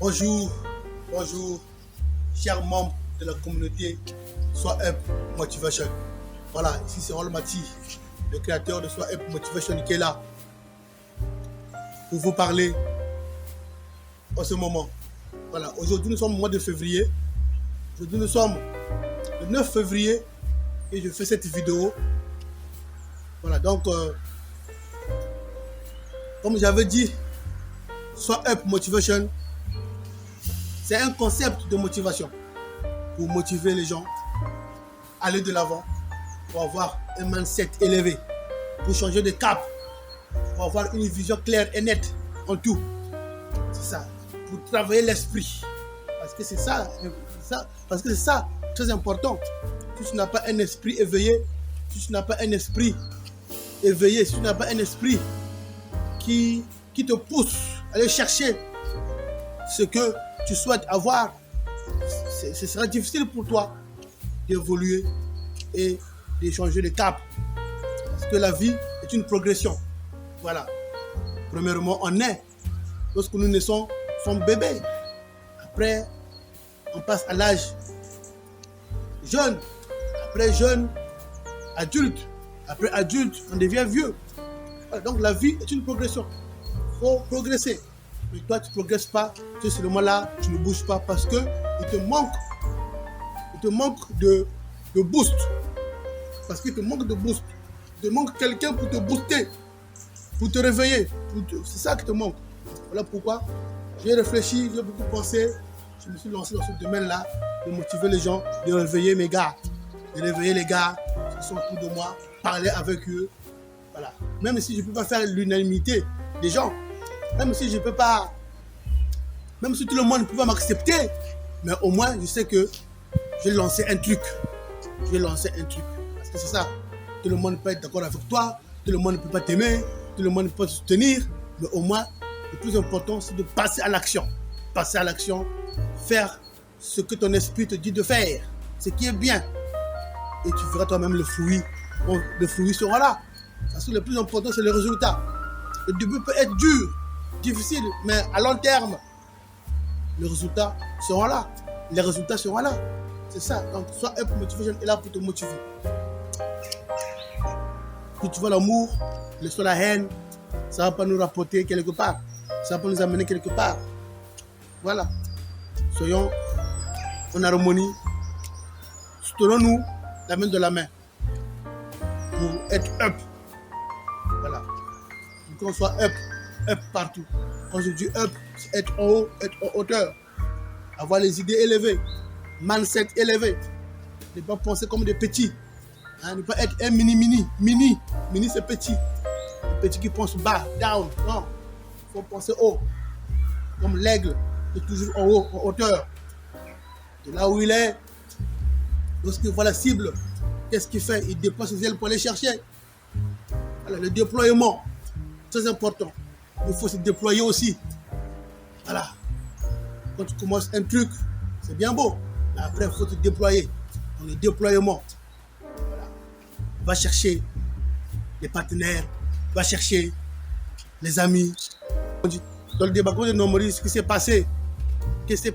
Bonjour, bonjour, chers membres de la communauté Soi Up Motivation. Voilà, ici c'est Rol Mati, le créateur de Soi Up Motivation qui est là pour vous parler en ce moment. Voilà, aujourd'hui nous sommes au mois de février. Aujourd'hui nous sommes le 9 février et je fais cette vidéo. Voilà, donc comme j'avais dit, Soi Up Motivation, c'est un concept de motivation pour motiver les gens à aller de l'avant, pour avoir un mindset élevé, pour changer de cap, pour avoir une vision claire et nette en tout. C'est ça, pour travailler l'esprit. Parce que c'est ça, très important. Si tu n'as pas un esprit éveillé, si tu n'as pas un esprit éveillé, si tu n'as pas un esprit qui te pousse à aller chercher ce que tu souhaites avoir, ce sera difficile pour toi d'évoluer et de changer de cap. Parce que la vie est une progression. Voilà. Premièrement, on naît. Lorsque nous naissons, nous sommes bébés. Après, on passe à l'âge jeune. Après jeune, adulte. Après adulte, on devient vieux. Voilà. Donc la vie est une progression. Il faut progresser. Mais toi, tu ne progresses pas, tu es seulement là, tu ne bouges pas parce que il te manque de boost. Parce qu'il te manque de boost. Il te manque quelqu'un pour te booster, pour te réveiller. C'est ça qui te manque. Voilà pourquoi j'ai réfléchi, j'ai beaucoup pensé. Je me suis lancé dans ce domaine-là, de motiver les gens, de réveiller mes gars. De réveiller les gars qui sont autour de moi, parler avec eux. Voilà. Même si je ne peux pas faire l'unanimité des gens, même si je peux pas, même si tout le monde ne peut pas m'accepter, mais au moins je sais que je vais lancer un truc. Je vais lancer un truc. Parce que c'est ça. Tout le monde peut être d'accord avec toi, tout le monde ne peut pas t'aimer, tout le monde ne peut pas te soutenir, mais au moins, le plus important, c'est de passer à l'action. Passer à l'action, faire ce que ton esprit te dit de faire, ce qui est bien. Et tu verras toi-même le fruit. Bon, le fruit sera là. Parce que le plus important, c'est le résultat. Le début peut être dur, difficile, mais à long terme, les résultats seront là. Les résultats seront là. C'est ça. Donc, Soi Up Motivation est là pour te motiver. Si tu vois l'amour, laisse la haine, ça ne va pas nous rapporter quelque part. Ça va pas nous amener quelque part. Voilà. Soyons en harmonie. Soutenons-nous la main de la main pour être up. Voilà. Qu'on soit up partout. Quand je dis up, c'est être en haut, être en hauteur. Avoir les idées élevées, mindset élevé. Ne pas penser comme des petits. Ne pas être un mini. Mini c'est petit. Les petits qui pensent bas, down. Non. Il faut penser haut. Comme l'aigle, qui est toujours en haut, en hauteur. De là où il est, lorsqu'il voit la cible, qu'est-ce qu'il fait? Il déploie ses ailes pour aller chercher. Voilà, le déploiement. Très important. Il faut se déployer aussi. Voilà. Quand tu commences un truc, c'est bien beau. Mais après, il faut te déployer. Dans le déploiement. Voilà. Va chercher les partenaires. Va chercher les amis. Dans le débarquement de Normandie, ce qui s'est passé. Qu'est-ce qui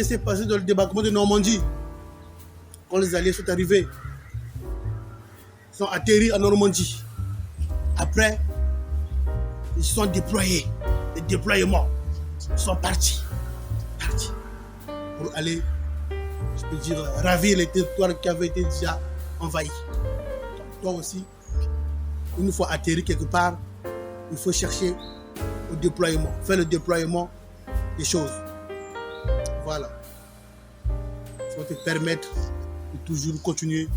s'est passé dans le débarquement de Normandie? Quand les Alliés sont arrivés, ils sont atterris en Normandie. Après, ils sont déployés. Les déploiements sont partis. Pour aller, je peux dire, ravir les territoires qui avaient été déjà envahis. Donc, toi aussi, une fois atterri quelque part, il faut chercher le déploiement, faire le déploiement des choses. Voilà. Ça va te permettre de toujours continuer.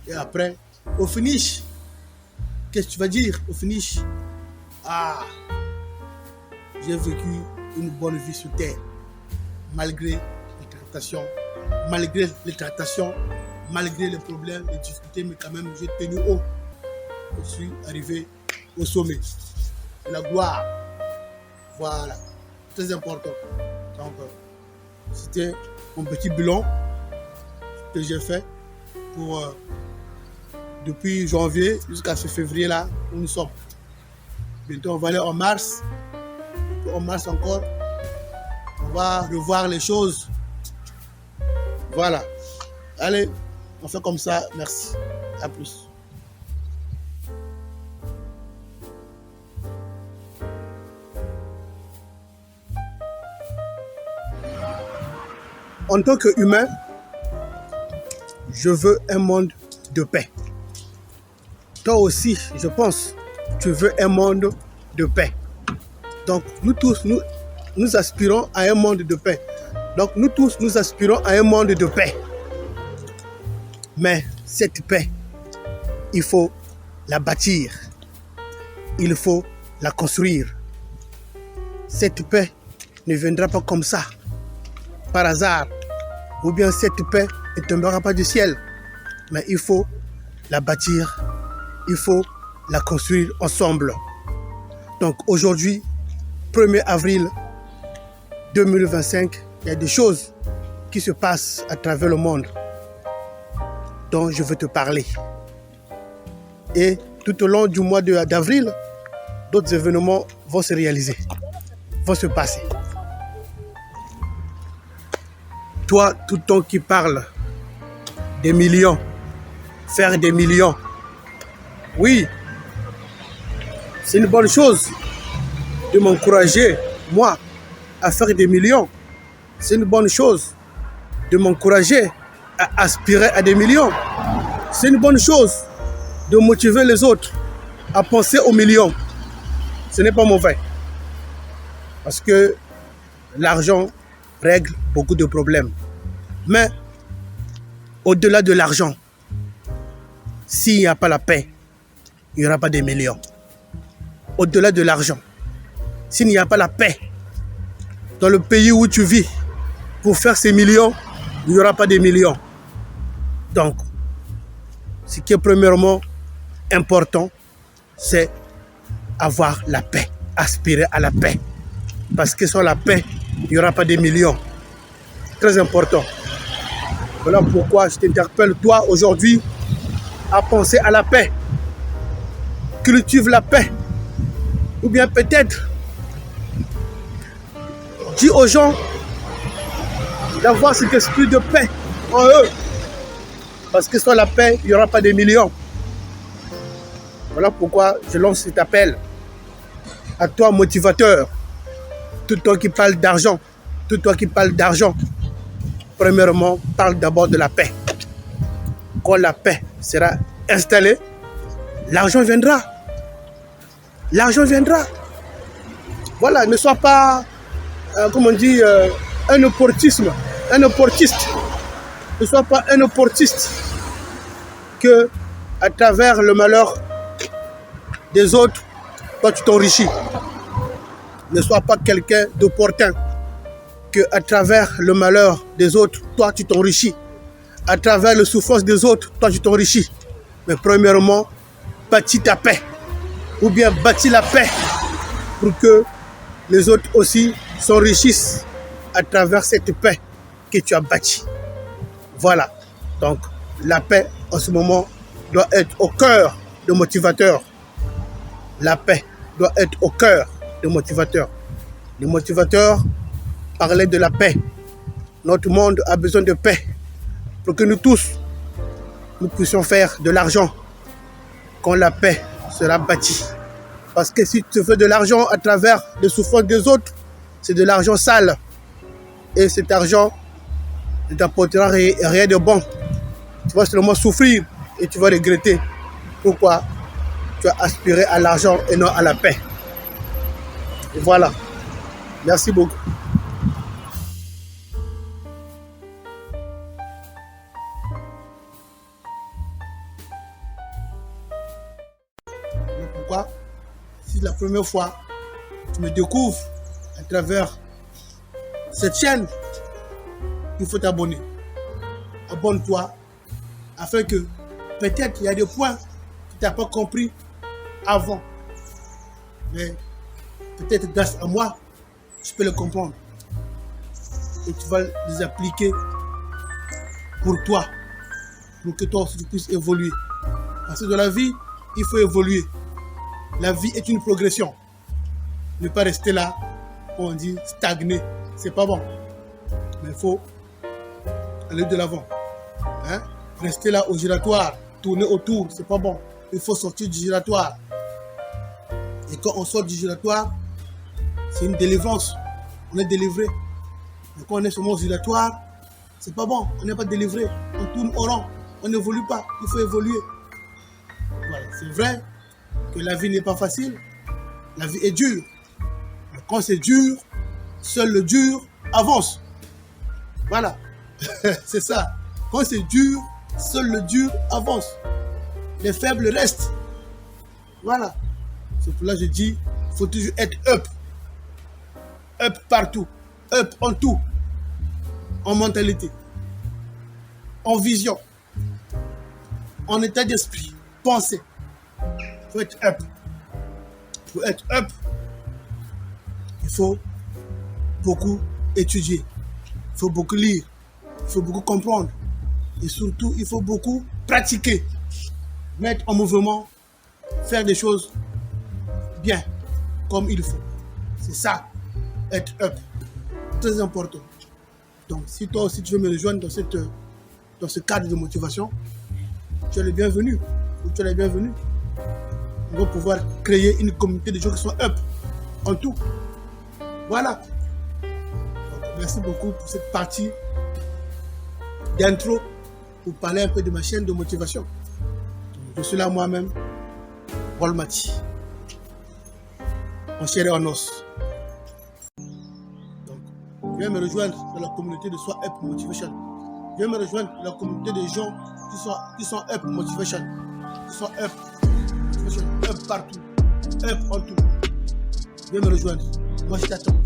Et après, au finish, qu'est-ce que tu vas dire au finish? Ah, j'ai vécu une bonne vie sur terre, malgré les tractations, malgré les problèmes, les difficultés, mais quand même, j'ai tenu haut. Je suis arrivé au sommet. C'est la gloire. Voilà, très important. Donc, c'était mon petit bilan que j'ai fait pour depuis janvier jusqu'à ce février-là où nous sommes. Bientôt, on va aller en mars. En mars encore, On va revoir les choses. Voilà. Allez, on fait comme ça. Merci. À plus. En tant qu'humain, je veux un monde de paix. Toi aussi, je pense, tu veux un monde de paix. Donc, nous tous, nous aspirons à un monde de paix. Donc, nous tous, nous aspirons à un monde de paix. Mais cette paix, il faut la bâtir. Il faut la construire. Cette paix ne viendra pas comme ça, par hasard. Ou bien cette paix ne tombera pas du ciel. Mais il faut la bâtir. Il faut la construire ensemble. Donc aujourd'hui, 1er avril 2025, il y a des choses qui se passent à travers le monde dont je veux te parler. Et tout au long du mois d'avril, d'autres événements vont se réaliser, vont se passer. Toi, tout le temps qui parle des millions, faire des millions, oui, c'est une bonne chose de m'encourager, moi, à faire des millions. C'est une bonne chose de m'encourager à aspirer à des millions. C'est une bonne chose de motiver les autres à penser aux millions. Ce n'est pas mauvais. Parce que l'argent règle beaucoup de problèmes. Mais au-delà de l'argent, s'il n'y a pas la paix, il n'y aura pas des millions. Au-delà de l'argent, s'il n'y a pas la paix dans le pays où tu vis, pour faire ces millions, il n'y aura pas de millions. Donc, ce qui est premièrement important, c'est avoir la paix, aspirer à la paix. Parce que sans la paix, il n'y aura pas de millions. Très important. Voilà pourquoi je t'interpelle, toi, aujourd'hui, à penser à la paix. Cultive la paix. Ou bien peut-être, dis aux gens d'avoir cet esprit de paix en eux. Parce que sans la paix, il n'y aura pas de millions. Voilà pourquoi je lance cet appel à toi, motivateur. Tout toi qui parle d'argent, tout toi qui parle d'argent, premièrement, parle d'abord de la paix. Quand la paix sera installée, l'argent viendra. L'argent viendra. Voilà, ne sois pas, comme on dit, un opportunisme, un opportuniste. Ne sois pas un opportuniste que, à travers le malheur des autres, toi tu t'enrichis. Ne sois pas quelqu'un d'opportun que, à travers le malheur des autres, toi tu t'enrichis. À travers la souffrance des autres, toi tu t'enrichis. Mais premièrement, bâtis ta paix. Ou bien bâtis la paix pour que les autres aussi s'enrichissent à travers cette paix que tu as bâtie. Voilà. Donc, la paix, en ce moment, doit être au cœur de motivateurs. La paix doit être au cœur de motivateurs. Les motivateurs parlaient de la paix. Notre monde a besoin de paix pour que nous tous, nous puissions faire de l'argent quand la paix sera bâtie. Parce que si tu fais de l'argent à travers les souffrances des autres, c'est de l'argent sale. Et cet argent ne t'apportera rien de bon. Tu vas seulement souffrir et tu vas regretter. Pourquoi tu as aspiré à l'argent et non à la paix. Et voilà. Merci beaucoup. Pourquoi? Si la première fois tu me découvres à travers cette chaîne, il faut t'abonner. Abonne-toi afin que peut-être il y a des points que tu n'as pas compris avant. Mais peut-être grâce à moi, tu peux les comprendre. Et tu vas les appliquer pour toi. Pour que toi aussi tu puisses évoluer. Parce que dans la vie, il faut évoluer. La vie est une progression. Ne pas rester là, on dit stagner. c'est pas bon. Mais il faut aller de l'avant. Hein? Rester là au giratoire, tourner autour, c'est pas bon. Il faut sortir du giratoire. Et quand on sort du giratoire, c'est une délivrance. On est délivré. Mais quand on est seulement au giratoire, c'est pas bon. On n'est pas délivré. On tourne au rond. On n'évolue pas. Il faut évoluer. Voilà. C'est vrai que la vie n'est pas facile. La vie est dure. Mais quand c'est dur, seul le dur avance. Voilà. C'est ça. Quand c'est dur, seul le dur avance. Les faibles restent. Voilà. C'est pour là que je dis, il faut toujours être up. Up partout. Up en tout. En mentalité. En vision. En état d'esprit. Pensée. Il faut être up. Pour être up, il faut beaucoup étudier. Il faut beaucoup lire. Il faut beaucoup comprendre. Et surtout, il faut beaucoup pratiquer. Mettre en mouvement. Faire des choses bien. Comme il faut. C'est ça. Être up. Très important. Donc, si toi aussi tu veux me rejoindre dans ce cadre de motivation, tu es le bienvenu. Ou tu es le bienvenu. On va pouvoir créer une communauté de gens qui sont up en tout. Voilà. Donc, merci beaucoup pour cette partie d'intro pour parler un peu de ma chaîne de motivation. Donc, je suis là moi-même, Walmati, en chair et en os. Donc, viens me rejoindre dans la communauté de Soi Up Motivation. Viens me rejoindre dans la communauté des gens qui sont Up Motivation. Qui sont Up. Up partout, up en tout. Viens me rejoindre. Moi, je t'attends.